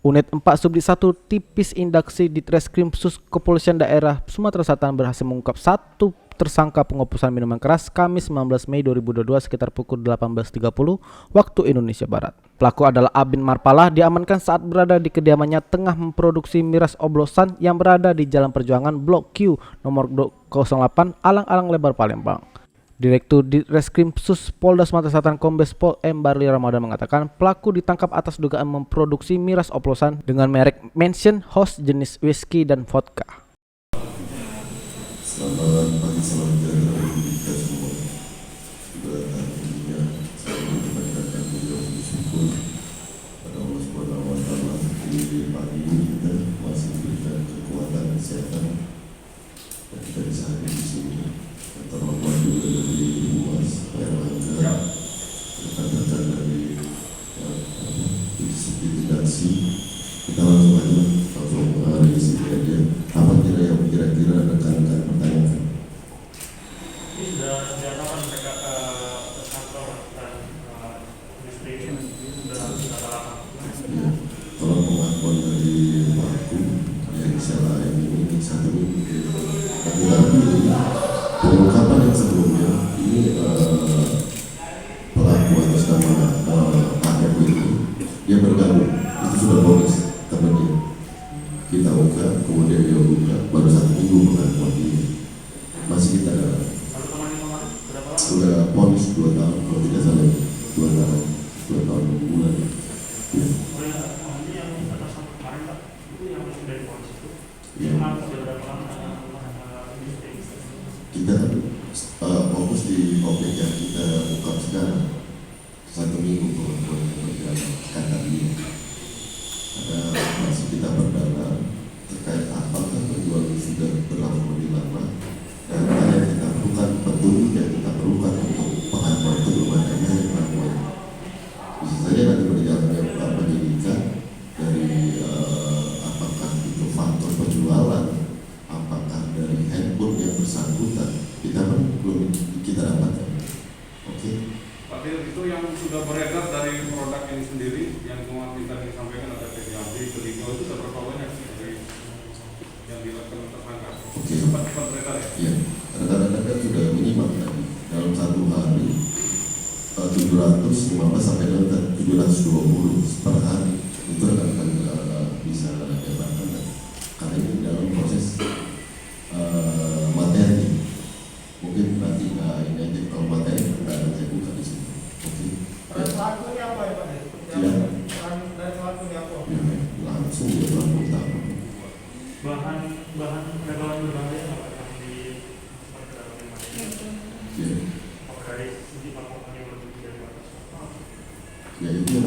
Unit 4 Subdit 1 Tipis Indaksi Ditreskrim Sus Kepolisian Daerah Sumatera Selatan berhasil mengungkap satu tersangka pengoplosan minuman keras Kamis 19 Mei 2022 sekitar pukul 18.30 waktu Indonesia Barat. Pelaku adalah Abin Marpalah, diamankan saat berada di kediamannya tengah memproduksi miras oplosan yang berada di Jalan Perjuangan Blok Q nomor 08 Alang-Alang Lebar Palembang. Direktur Ditreskrim Sus Polda Sumatera Selatan Kombes Pol M. Barli Ramadan mengatakan pelaku ditangkap atas dugaan memproduksi miras oplosan dengan merek Mansion House jenis whisky dan vodka. Selamat pagi, salam sejahtera bagi kita semua. Pada hari ini saya ingin menyampaikan beliau bersyukur pada Allah Subhanahu Wa Taala di pagi ini kita masih diberikan kekuatan kesehatan dan kita bisa hadir di sini. Terhormat juga dari Humas Erlangga, rekan-rekan dari Indaksi. Kita langsung aja dari sini aja. Apa kira-kira rekan-rekan pertanyakan? Ini sudah sejak kapan mereka kantor dan industri sudah lama? Ya, kalau pengakuan dari pelaku yang saya ini satu minggu. Tapi pengungkapan yang sebelumnya ini pelaku atas nama Pak itu dia bergabung, itu sudah bonus temannya. Kita ungkap, kemudian dia buka baru 1 minggu pengakuan ini. Masih kita sudah ponis 2 tahun kalau tidak salah, 2 tahun 6 bulan. Ya. Kita fokus di objek yang kita ungkap sekarang. 1 minggu pengakuan yang berjalan kata dia. Masih kita berdalam terkait apakah penjual ini sudah berlangsung lebih lama dan yang kita perlukan petunjuk yang kita perlukan untuk pengakuan itu belum adanya yang pengakuan. Bisa saja nanti berjalannya penyidikan dari apakah itu faktor penjualan, apakah dari handphone yang bersangkutan, kita belum kita dapatkan. Oke. Tapi itu yang sudah beredar dari produk ini sendiri yang kemarin kita disampaikan ada PGAB, Beligo itu seberapa banyak dari yang dilakukan tersangka? Oke. Sempat beredar ya? Iya. Rekan-rekan kan sudah minimal tadi dalam 1 hari 715 sampai dengan 720 per hari itu rekan-rekan bisa dapatkan karena ini dalam proses materi. Mungkin nanti ini aja kalau materi nggak ada saya buka di sini. Oke. Pelakunya apa ya Pak? Ya. Dari pelakunya apa? Ya, langsung dia pelaku utama. Bahan preparan berbahaya apa yang di Ya. dari segi pakokannya lebih dari batas. Ya itu yang